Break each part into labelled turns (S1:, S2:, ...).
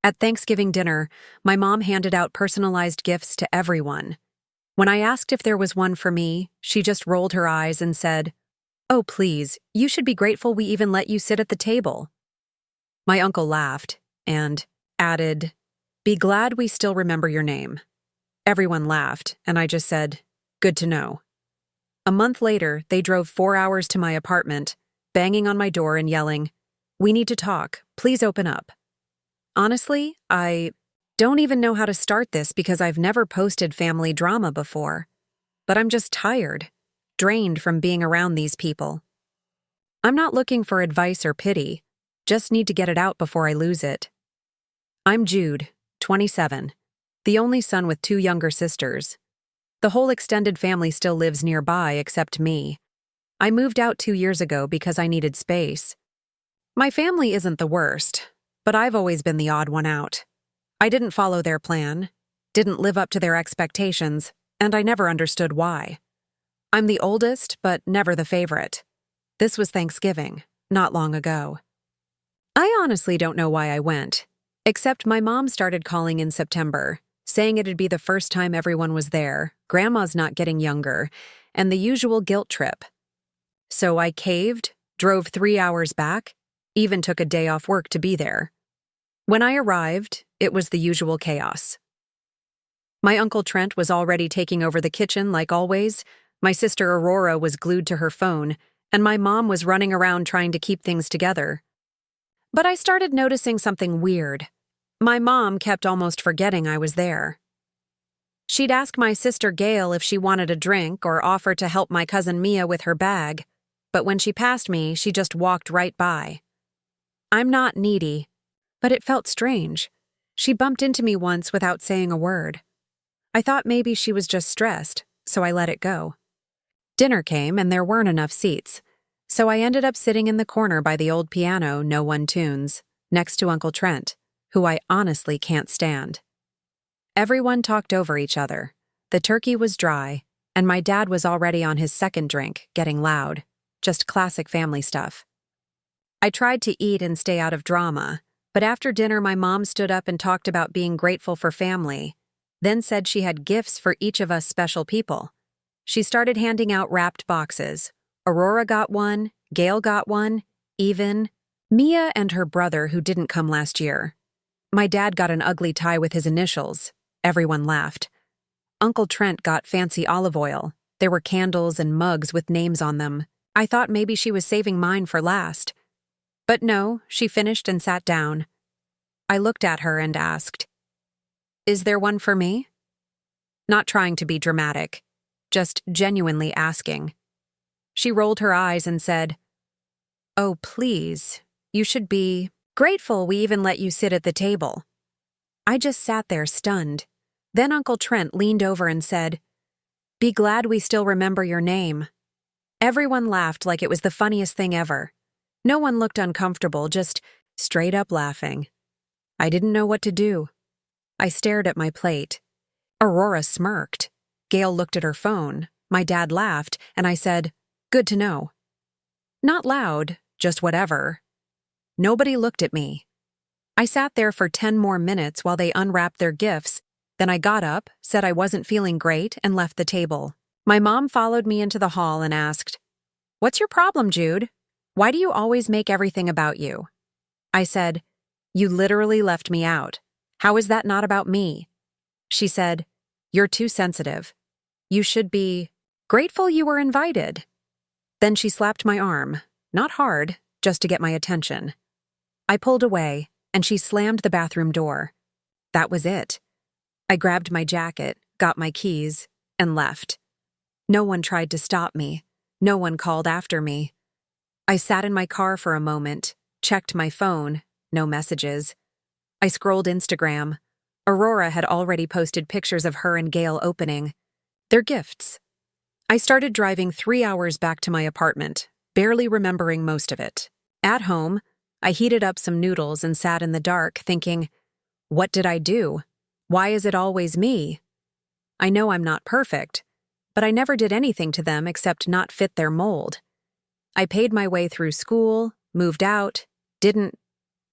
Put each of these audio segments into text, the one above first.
S1: At Thanksgiving dinner, my mom handed out personalized gifts to everyone. When I asked if there was one for me, she just rolled her eyes and said, "Oh, please, you should be grateful we even let you sit at the table." My uncle laughed and added, "Be glad we still remember your name." Everyone laughed, and I just said, "Good to know." A month later, they drove 4 hours to my apartment, banging on my door and yelling, "We need to talk. Please open up." Honestly, I don't even know how to start this because I've never posted family drama before. But I'm just tired, drained from being around these people. I'm not looking for advice or pity, just need to get it out before I lose it. I'm Jude, 27, the only son with 2 younger sisters. The whole extended family still lives nearby except me. I moved out 2 years ago because I needed space. My family isn't the worst, but I've always been the odd one out. I didn't follow their plan, didn't live up to their expectations, and I never understood why. I'm the oldest, but never the favorite. This was Thanksgiving, not long ago. I honestly don't know why I went, except my mom started calling in September, saying it'd be the first time everyone was there, grandma's not getting younger, and the usual guilt trip. So I caved, drove 3 hours back, even took a day off work to be there. When I arrived, it was the usual chaos. My Uncle Trent was already taking over the kitchen like always, my sister Aurora was glued to her phone, and my mom was running around trying to keep things together. But I started noticing something weird. My mom kept almost forgetting I was there. She'd ask my sister Gail if she wanted a drink or offer to help my cousin Mia with her bag, but when she passed me, she just walked right by. I'm not needy, but it felt strange. She bumped into me once without saying a word. I thought maybe she was just stressed, so I let it go. Dinner came and there weren't enough seats, so I ended up sitting in the corner by the old piano no one tunes, next to Uncle Trent, who I honestly can't stand. Everyone talked over each other. The turkey was dry, and my dad was already on his second drink, getting loud. Just classic family stuff. I tried to eat and stay out of drama, but after dinner my mom stood up and talked about being grateful for family, then said she had gifts for each of us special people. She started handing out wrapped boxes. Aurora got one, Gail got one, even Mia and her brother who didn't come last year. My dad got an ugly tie with his initials. Everyone laughed. Uncle Trent got fancy olive oil. There were candles and mugs with names on them. I thought maybe she was saving mine for last. But no, she finished and sat down. I looked at her and asked, "Is there one for me?" Not trying to be dramatic, just genuinely asking. She rolled her eyes and said, "Oh, please, you should be grateful we even let you sit at the table." I just sat there stunned. Then Uncle Trent leaned over and said, "Be glad we still remember your name." Everyone laughed like it was the funniest thing ever. No one looked uncomfortable, just straight up laughing. I didn't know what to do. I stared at my plate. Aurora smirked. Gail looked at her phone. My dad laughed, and I said, "Good to know." Not loud, just whatever. Nobody looked at me. I sat there for 10 more minutes while they unwrapped their gifts. Then I got up, said I wasn't feeling great, and left the table. My mom followed me into the hall and asked, "What's your problem, Jude? Why do you always make everything about you?" I said, "You literally left me out. How is that not about me?" She said, "You're too sensitive. You should be grateful you were invited." Then she slapped my arm, not hard, just to get my attention. I pulled away, and she slammed the bathroom door. That was it. I grabbed my jacket, got my keys, and left. No one tried to stop me. No one called after me. I sat in my car for a moment, checked my phone, no messages. I scrolled Instagram. Aurora had already posted pictures of her and Gail opening their gifts. I started driving 3 hours back to my apartment, barely remembering most of it. At home, I heated up some noodles and sat in the dark, thinking, what did I do? Why is it always me? I know I'm not perfect, but I never did anything to them except not fit their mold. I paid my way through school, moved out, didn't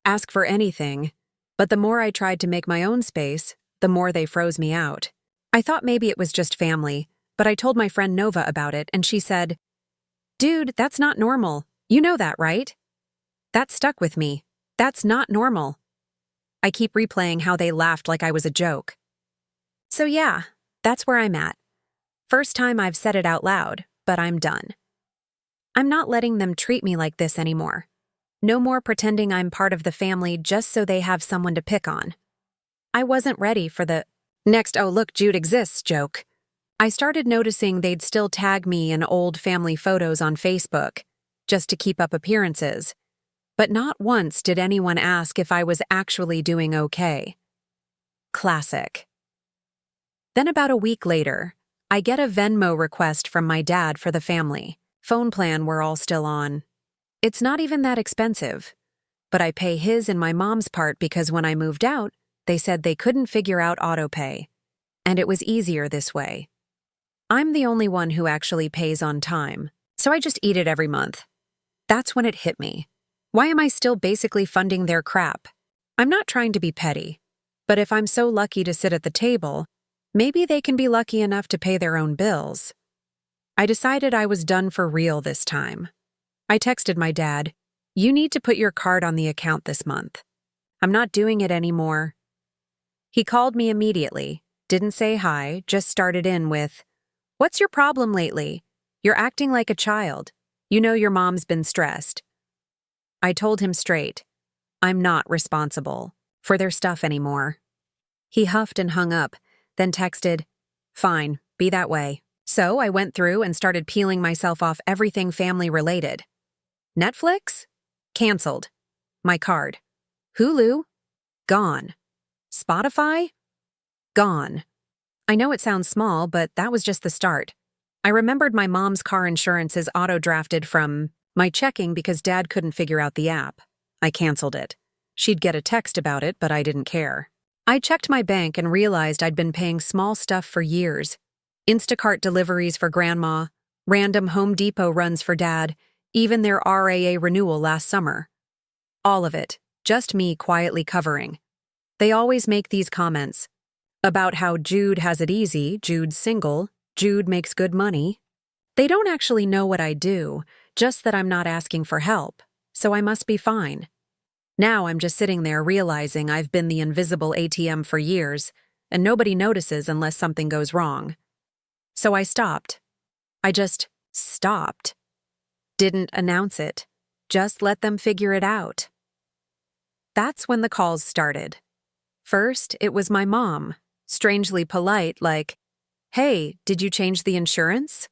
S1: ask for anything, But the more I tried to make my own space, the more they froze me out. I thought maybe it was just family, but I told my friend Nova about it and she said, "Dude, that's not normal. You know that, right?" That stuck with me. That's not normal. I keep replaying how they laughed like I was a joke. So yeah, that's where I'm at. First time I've said it out loud, but I'm done. I'm not letting them treat me like this anymore. No more pretending I'm part of the family just so they have someone to pick on. I wasn't ready for the next "oh look, Jude exists" joke. I started noticing they'd still tag me in old family photos on Facebook, just to keep up appearances. But not once did anyone ask if I was actually doing okay. Classic. Then about a week later, I get a Venmo request from my dad for the family. Phone plan we're all still on. It's not even that expensive, but I pay his and my mom's part because when I moved out, they said they couldn't figure out autopay, and it was easier this way. I'm the only one who actually pays on time, so I just eat it every month. That's when it hit me. Why am I still basically funding their crap? I'm not trying to be petty, but if I'm so lucky to sit at the table, maybe they can be lucky enough to pay their own bills. I decided I was done for real this time. I texted my dad, "You need to put your card on the account this month. I'm not doing it anymore." He called me immediately, didn't say hi, just started in with, "What's your problem lately? You're acting like a child. You know your mom's been stressed." I told him straight, I'm not responsible for their stuff anymore. He huffed and hung up, then texted, "Fine, be that way." So I went through and started peeling myself off everything family-related. Netflix? Canceled. My card. Hulu? Gone. Spotify? Gone. I know it sounds small, but that was just the start. I remembered my mom's car insurance is auto-drafted from my checking because Dad couldn't figure out the app. I canceled it. She'd get a text about it, but I didn't care. I checked my bank and realized I'd been paying small stuff for years. Instacart deliveries for Grandma, random Home Depot runs for Dad, even their RAA renewal last summer. All of it, just me quietly covering. They always make these comments about how Jude has it easy, Jude's single, Jude makes good money. They don't actually know what I do, just that I'm not asking for help, so I must be fine. Now I'm just sitting there realizing I've been the invisible ATM for years, and nobody notices unless something goes wrong. So I stopped. I just stopped. Didn't announce it. Just let them figure it out. That's when the calls started. First, it was my mom, strangely polite, like, "Hey, did you change the insurance?"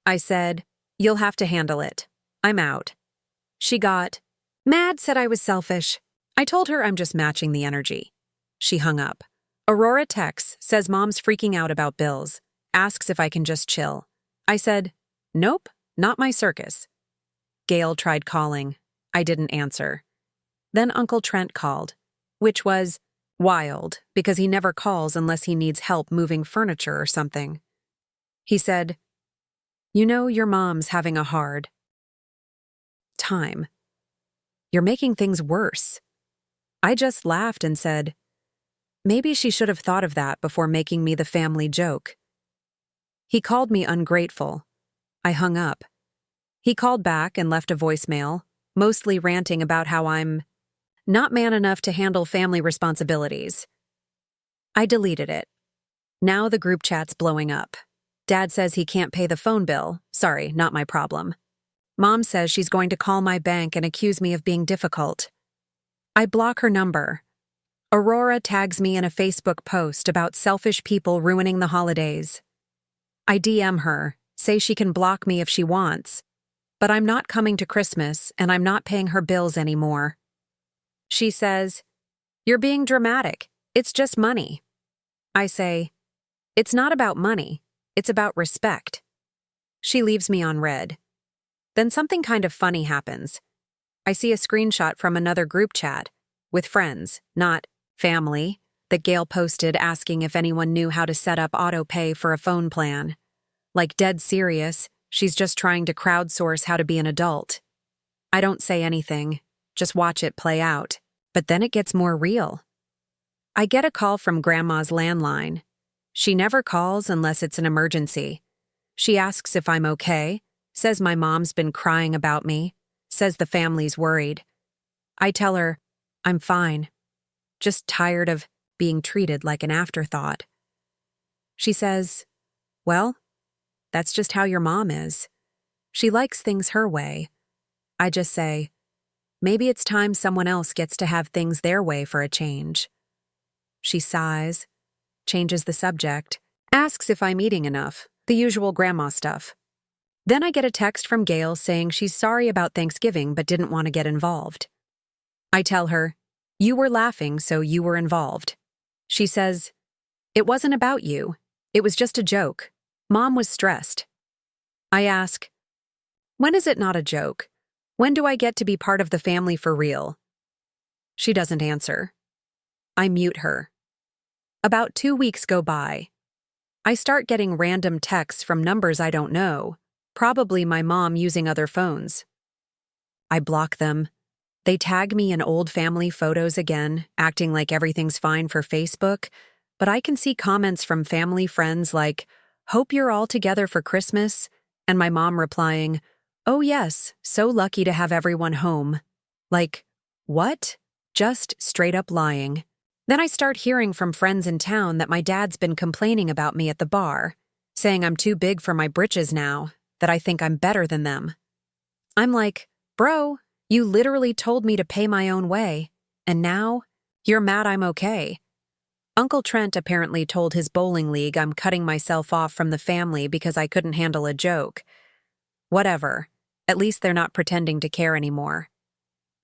S1: I said, "You'll have to handle it. I'm out." She got mad, said I was selfish. I told her I'm just matching the energy. She hung up. Aurora texts, says mom's freaking out about bills, asks if I can just chill. I said, "Nope, not my circus." Gail tried calling. I didn't answer. Then Uncle Trent called, which was wild because he never calls unless he needs help moving furniture or something. He said, "You know your mom's having a hard time. You're making things worse." I just laughed and said, "Maybe she should have thought of that before making me the family joke." He called me ungrateful. I hung up. He called back and left a voicemail, mostly ranting about how I'm not man enough to handle family responsibilities. I deleted it. Now the group chat's blowing up. Dad says he can't pay the phone bill. Sorry, not my problem. Mom says she's going to call my bank and accuse me of being difficult. I block her number. Aurora tags me in a Facebook post about selfish people ruining the holidays. I DM her, say she can block me if she wants, but I'm not coming to Christmas and I'm not paying her bills anymore. She says, "You're being dramatic. It's just money." I say, "It's not about money. It's about respect." She leaves me on red. Then something kind of funny happens. I see a screenshot from another group chat with friends, not family, that Gail posted asking if anyone knew how to set up autopay for a phone plan. Like dead serious, she's just trying to crowdsource how to be an adult. I don't say anything, just watch it play out. But then it gets more real. I get a call from Grandma's landline. She never calls unless it's an emergency. She asks if I'm okay, says my mom's been crying about me, says the family's worried. I tell her, I'm fine, just tired of being treated like an afterthought. She says, well, that's just how your mom is. She likes things her way. I just say, maybe it's time someone else gets to have things their way for a change. She sighs, changes the subject, asks if I'm eating enough, the usual grandma stuff. Then I get a text from Gail saying she's sorry about Thanksgiving but didn't want to get involved. I tell her, you were laughing, so you were involved. She says, it wasn't about you. It was just a joke. Mom was stressed. I ask, when is it not a joke? When do I get to be part of the family for real? She doesn't answer. I mute her. About 2 weeks go by. I start getting random texts from numbers I don't know, probably my mom using other phones. I block them. They tag me in old family photos again, acting like everything's fine for Facebook, but I can see comments from family friends like, hope you're all together for Christmas, and my mom replying, oh yes, so lucky to have everyone home. Like, what? Just straight up lying. Then I start hearing from friends in town that my dad's been complaining about me at the bar, saying I'm too big for my britches now, that I think I'm better than them. I'm like, bro, you literally told me to pay my own way, and now you're mad I'm okay. Uncle Trent apparently told his bowling league I'm cutting myself off from the family because I couldn't handle a joke. Whatever, at least they're not pretending to care anymore.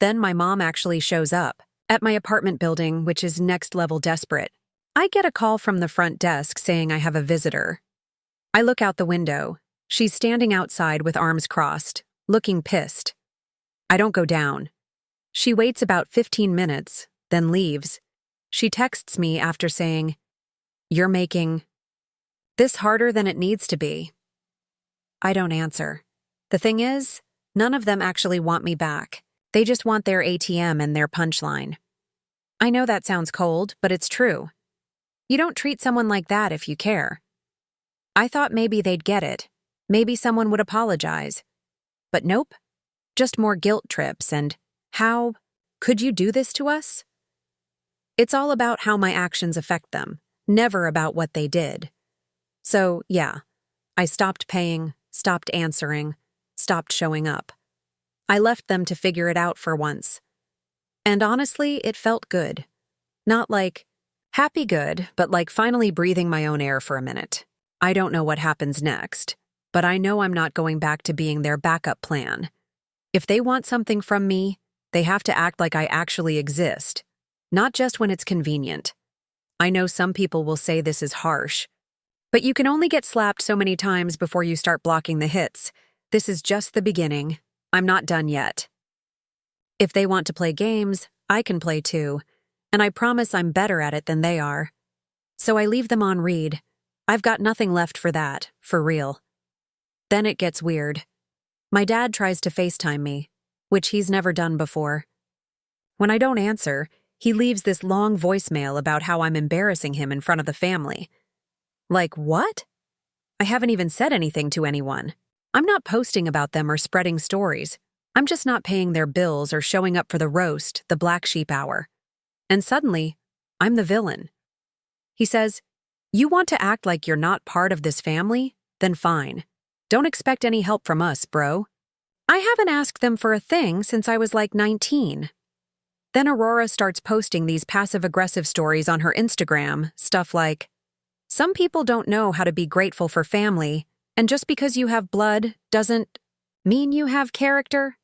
S1: Then my mom actually shows up, at my apartment building, which is next level desperate. I get a call from the front desk saying I have a visitor. I look out the window. She's standing outside with arms crossed, looking pissed. I don't go down. She waits about 15 minutes, then leaves. She texts me after saying, you're making this harder than it needs to be. I don't answer. The thing is, none of them actually want me back. They just want their ATM and their punchline. I know that sounds cold, but it's true. You don't treat someone like that if you care. I thought maybe they'd get it. Maybe someone would apologize. But nope. Just more guilt trips and, how could you do this to us? It's all about how my actions affect them, never about what they did. So, yeah, I stopped paying, stopped answering, stopped showing up. I left them to figure it out for once. And honestly, it felt good. Not like happy good, but like finally breathing my own air for a minute. I don't know what happens next, but I know I'm not going back to being their backup plan. If they want something from me, they have to act like I actually exist, not just when it's convenient. I know some people will say this is harsh, but you can only get slapped so many times before you start blocking the hits. This is just the beginning. I'm not done yet. If they want to play games, I can play too, and I promise I'm better at it than they are. So I leave them on read. I've got nothing left for that, for real. Then it gets weird. My dad tries to FaceTime me, which he's never done before. When I don't answer, he leaves this long voicemail about how I'm embarrassing him in front of the family. Like, what? I haven't even said anything to anyone. I'm not posting about them or spreading stories. I'm just not paying their bills or showing up for the roast, the black sheep hour. And suddenly, I'm the villain. He says, you want to act like you're not part of this family? Then fine. Don't expect any help from us, bro. I haven't asked them for a thing since I was like 19. Then Aurora starts posting these passive-aggressive stories on her Instagram, stuff like, some people don't know how to be grateful for family, and just because you have blood doesn't mean you have character.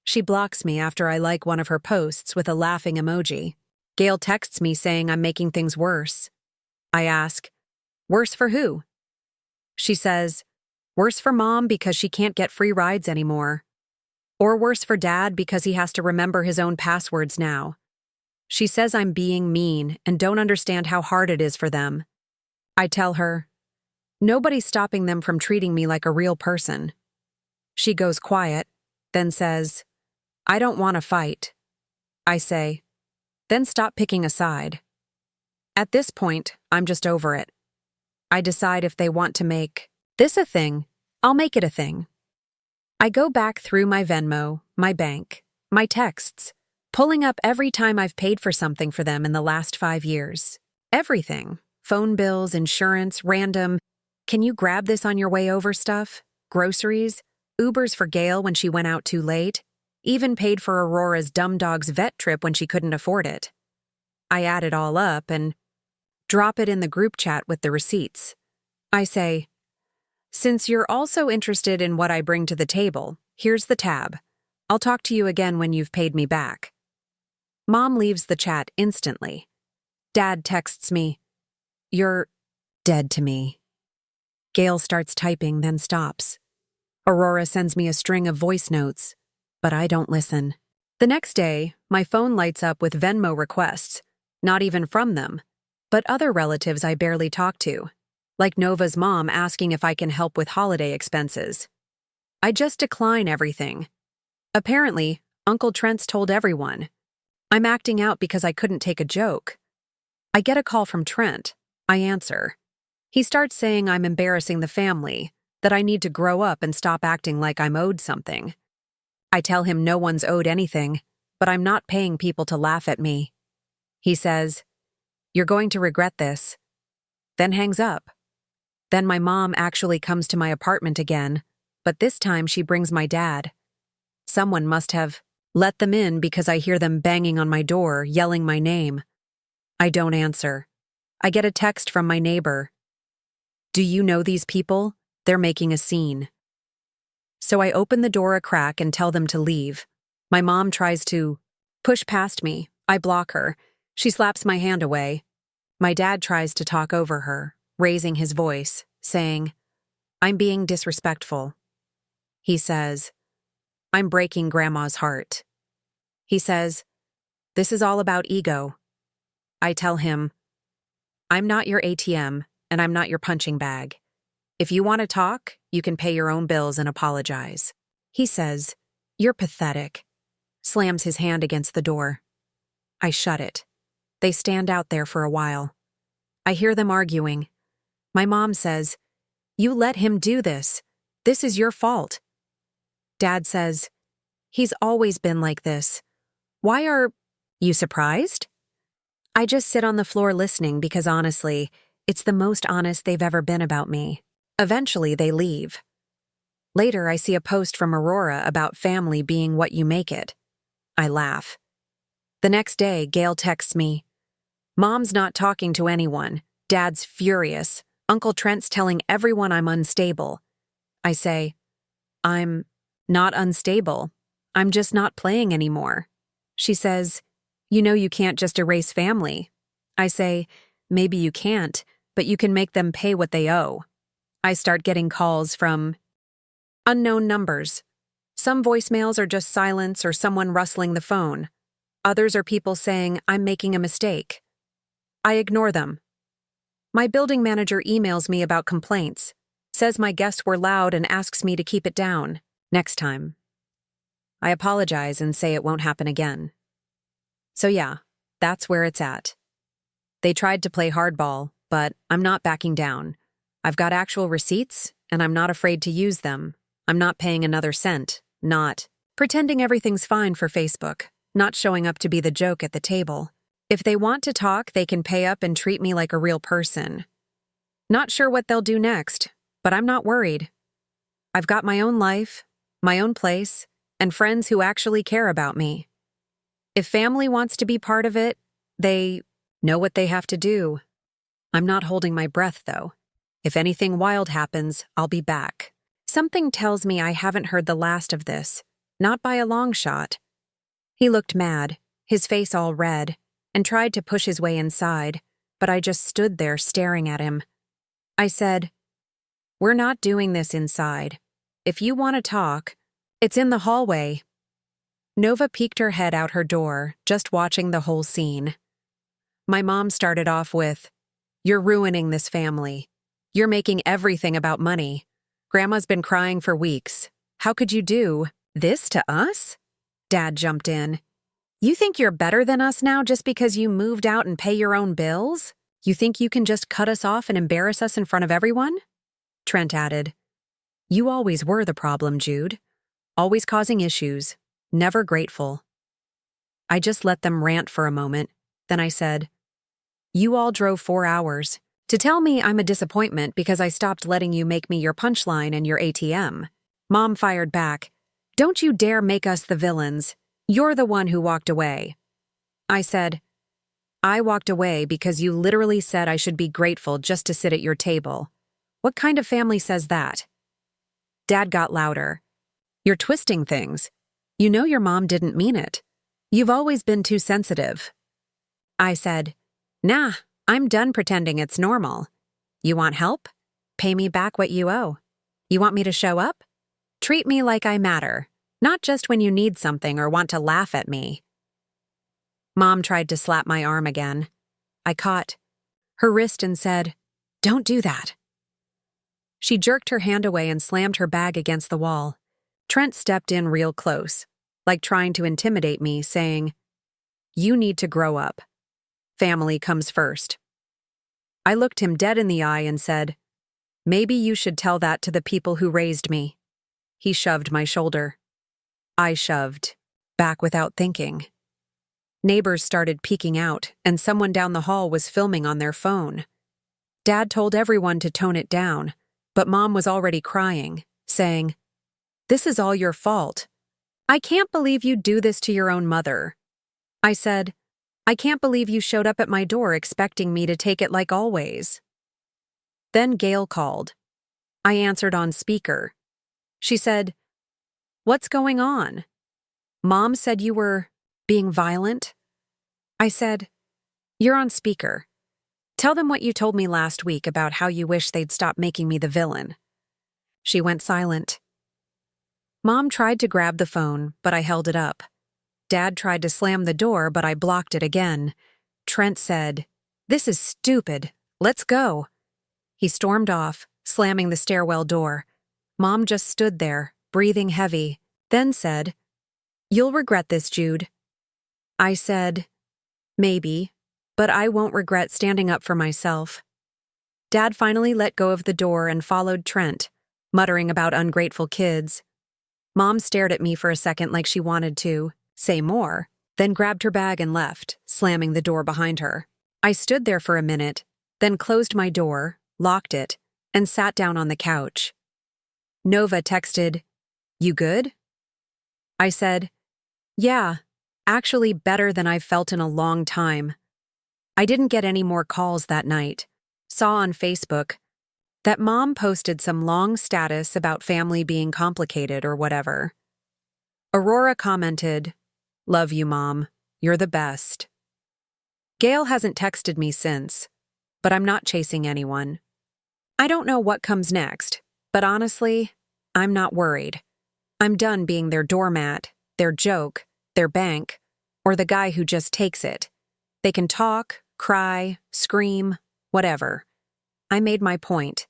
S1: She blocks me after I like one of her posts with a laughing emoji. Gail texts me saying I'm making things worse. I ask, worse for who? She says, worse for Mom because she can't get free rides anymore. Or worse for Dad because he has to remember his own passwords now. She says I'm being mean and don't understand how hard it is for them. I tell her, nobody's stopping them from treating me like a real person. She goes quiet, then says, I don't want to fight. I say, then stop picking a side. At this point, I'm just over it. I decide if they want to make this a thing, I'll make it a thing. I go back through my Venmo, my bank, my texts, pulling up every time I've paid for something for them in the last 5 years. Everything. Phone bills, insurance, random, can you grab this on your way over stuff? Groceries, Ubers for Gail when she went out too late, even paid for Aurora's dumb dog's vet trip when she couldn't afford it. I add it all up and drop it in the group chat with the receipts. I say, since you're also interested in what I bring to the table, here's the tab. I'll talk to you again when you've paid me back. Mom leaves the chat instantly. Dad texts me, "You're dead to me." Gail starts typing, then stops. Aurora sends me a string of voice notes, but I don't listen. The next day, my phone lights up with Venmo requests, not even from them, but other relatives I barely talk to, like Nova's mom asking if I can help with holiday expenses. I just decline everything. Apparently, Uncle Trent's told everyone. I'm acting out because I couldn't take a joke. I get a call from Trent. I answer. He starts saying I'm embarrassing the family, that I need to grow up and stop acting like I'm owed something. I tell him no one's owed anything, but I'm not paying people to laugh at me. He says, "You're going to regret this," then hangs up. Then my mom actually comes to my apartment again, but this time she brings my dad. Someone must have let them in because I hear them banging on my door, yelling my name. I don't answer. I get a text from my neighbor. "Do you know these people? They're making a scene." So I open the door a crack and tell them to leave. My mom tries to push past me. I block her. She slaps my hand away. My dad tries to talk over her, raising his voice, saying, "I'm being disrespectful." He says, "I'm breaking Grandma's heart." He says, "This is all about ego." I tell him, "I'm not your ATM, and I'm not your punching bag. If you want to talk, you can pay your own bills and apologize." He says, "You're pathetic," slams his hand against the door. I shut it. They stand out there for a while. I hear them arguing. My mom says, "You let him do this. This is your fault." Dad says, "He's always been like this. Why are you surprised?" I just sit on the floor listening because honestly, it's the most honest they've ever been about me. Eventually, they leave. Later, I see a post from Aurora about family being what you make it. I laugh. The next day, Gail texts me, "Mom's not talking to anyone. Dad's furious. Uncle Trent's telling everyone I'm unstable." I say, "I'm not unstable. I'm just not playing anymore." She says, "You know you can't just erase family." I say, "Maybe you can't, but you can make them pay what they owe." I start getting calls from unknown numbers. Some voicemails are just silence or someone rustling the phone. Others are people saying I'm making a mistake. I ignore them. My building manager emails me about complaints, says my guests were loud and asks me to keep it down next time. I apologize and say it won't happen again. So yeah, that's where it's at. They tried to play hardball, but I'm not backing down. I've got actual receipts, and I'm not afraid to use them. I'm not paying another cent, not pretending everything's fine for Facebook, not showing up to be the joke at the table. If they want to talk, they can pay up and treat me like a real person. Not sure what they'll do next, but I'm not worried. I've got my own life, my own place, and friends who actually care about me. If family wants to be part of it, they know what they have to do. I'm not holding my breath, though. If anything wild happens, I'll be back. Something tells me I haven't heard the last of this, not by a long shot. He looked mad, his face all red, and tried to push his way inside, but I just stood there staring at him. I said, "We're not doing this inside. If you want to talk, it's in the hallway." Nova peeked her head out her door, just watching the whole scene. My mom started off with, "You're ruining this family. You're making everything about money. Grandma's been crying for weeks. How could you do this to us?" Dad jumped in. "You think you're better than us now just because you moved out and pay your own bills?" You think you can just cut us off and embarrass us in front of everyone? Trent added. You always were the problem, Jude. Always causing issues, never grateful. I just let them rant for a moment. Then I said, You all drove 4 hours to tell me I'm a disappointment because I stopped letting you make me your punchline and your ATM. Mom fired back. Don't you dare make us the villains. You're the one who walked away. I said, I walked away because you literally said I should be grateful just to sit at your table. What kind of family says that? Dad got louder. You're twisting things. You know your mom didn't mean it. You've always been too sensitive. I said, Nah, I'm done pretending it's normal. You want help? Pay me back what you owe. You want me to show up? Treat me like I matter, not just when you need something or want to laugh at me. Mom tried to slap my arm again. I caught her wrist and said, Don't do that. She jerked her hand away and slammed her bag against the wall. Trent stepped in real close, like trying to intimidate me, saying, You need to grow up. Family comes first. I looked him dead in the eye and said, Maybe you should tell that to the people who raised me. He shoved my shoulder. I shoved, back without thinking. Neighbors started peeking out, and someone down the hall was filming on their phone. Dad told everyone to tone it down, but Mom was already crying, saying, This is all your fault. I can't believe you'd do this to your own mother. I said, I can't believe you showed up at my door expecting me to take it like always. Then Gail called. I answered on speaker. She said, What's going on? Mom said you were being violent? I said, You're on speaker. Tell them what you told me last week about how you wish they'd stop making me the villain. She went silent. Mom tried to grab the phone, but I held it up. Dad tried to slam the door, but I blocked it again. Trent said, This is stupid. Let's go. He stormed off, slamming the stairwell door. Mom just stood there, breathing heavy, then said, You'll regret this, Jude. I said, Maybe, but I won't regret standing up for myself. Dad finally let go of the door and followed Trent, muttering about ungrateful kids. Mom stared at me for a second like she wanted to say more, then grabbed her bag and left, slamming the door behind her. I stood there for a minute, then closed my door, locked it, and sat down on the couch. Nova texted, You good? I said, Yeah, actually better than I've felt in a long time. I didn't get any more calls that night. Saw on Facebook that Mom posted some long status about family being complicated or whatever. Aurora commented, Love you, Mom. You're the best. Gail hasn't texted me since, but I'm not chasing anyone. I don't know what comes next, but honestly, I'm not worried. I'm done being their doormat, their joke, their bank, or the guy who just takes it. They can talk, cry, scream, whatever. I made my point.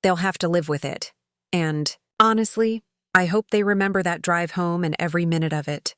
S1: They'll have to live with it. And, honestly, I hope they remember that drive home and every minute of it.